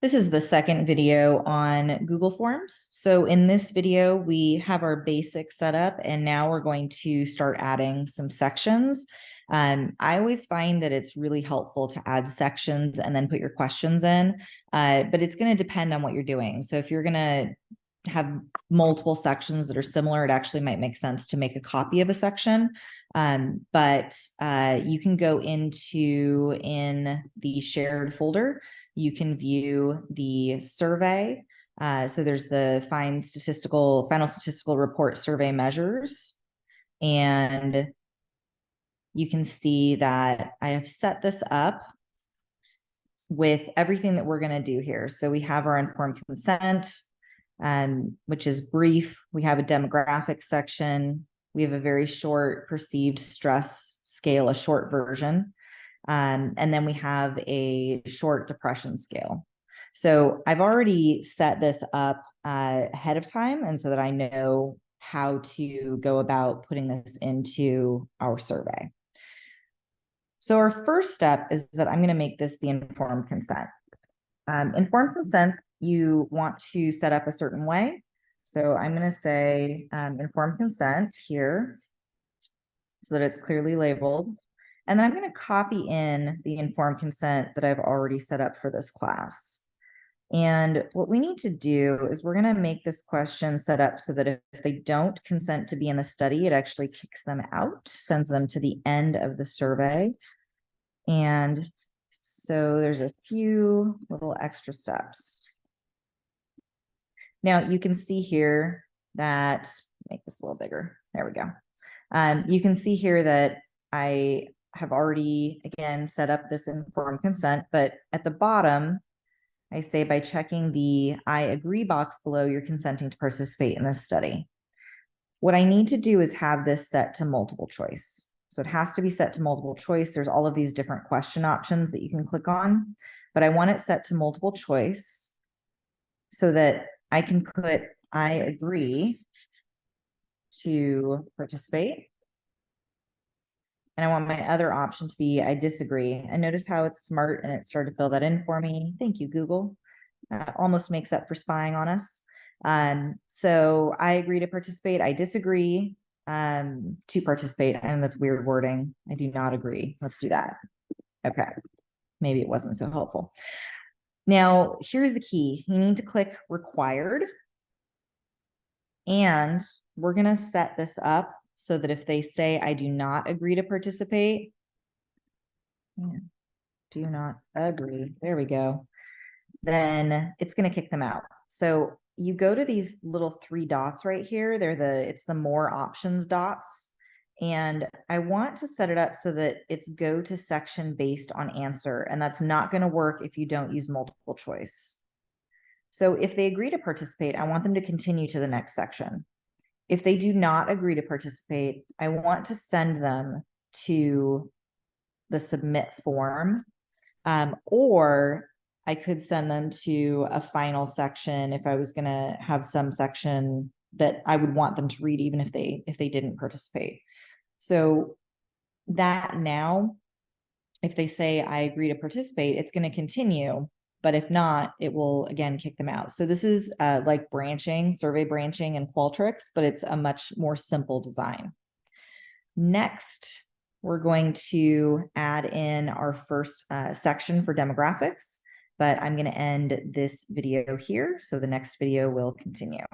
This is the second video on Google Forms. So in this video, we have our basic setup, and now we're going to start adding some sections. I always find that it's really helpful to add sections and then put your questions in, but it's going to depend on what you're doing. So if you're going to have multiple sections that are similar, it actually might make sense to make a copy of a section. But you can go in the shared folder, you can view the survey. So there's the final statistical report survey measures. And you can see that I have set this up with everything that we're going to do here. So we have our informed consent, which is brief. We have a demographic section. We have a very short perceived stress scale, a short version. And then we have a short depression scale. So I've already set this up ahead of time, and so that I know how to go about putting this into our survey. So our first step is that I'm going to make this the informed consent. Informed consent, you want to set up a certain way. So I'm going to say informed consent here so that it's clearly labeled. And then I'm going to copy in the informed consent that I've already set up for this class. And what we need to do is we're going to make this question set up so that if they don't consent to be in the study, it actually kicks them out, sends them to the end of the survey. And so there's a few little extra steps. Now you can see here that, make this a little bigger. There we go. You can see here that I have already, again, set up this informed consent, but at the bottom, I say by checking the I agree box below, you're consenting to participate in this study. What I need to do is have this set to multiple choice. So it has to be set to multiple choice. There's all of these different question options that you can click on, but I want it set to multiple choice so that I can put I agree to participate. And I want my other option to be I disagree. And notice how it's smart and it started to fill that in for me. Thank you, Google. Almost makes up for spying on us. So I agree to participate. I disagree to participate. And that's weird wording. I do not agree. Let's do that. Okay. Maybe it wasn't so helpful. Now, here's the key. You need to click required. And we're going to set this up so that if they say, I do not agree to participate, do not agree, there we go, then it's going to kick them out. So you go to these little three dots right here. It's the more options dots. And I want to set it up so that it's go to section based on answer. And that's not going to work if you don't use multiple choice. So if they agree to participate, I want them to continue to the next section. If they do not agree to participate, I want to send them to the submit form, or I could send them to a final section if I was going to have some section that I would want them to read even if they didn't participate. So that now, if they say I agree to participate, it's going to continue. But if not, it will again kick them out. So this is like branching, survey branching in Qualtrics, but it's a much more simple design. Next, we're going to add in our first section for demographics, but I'm going to end this video here. So the next video will continue.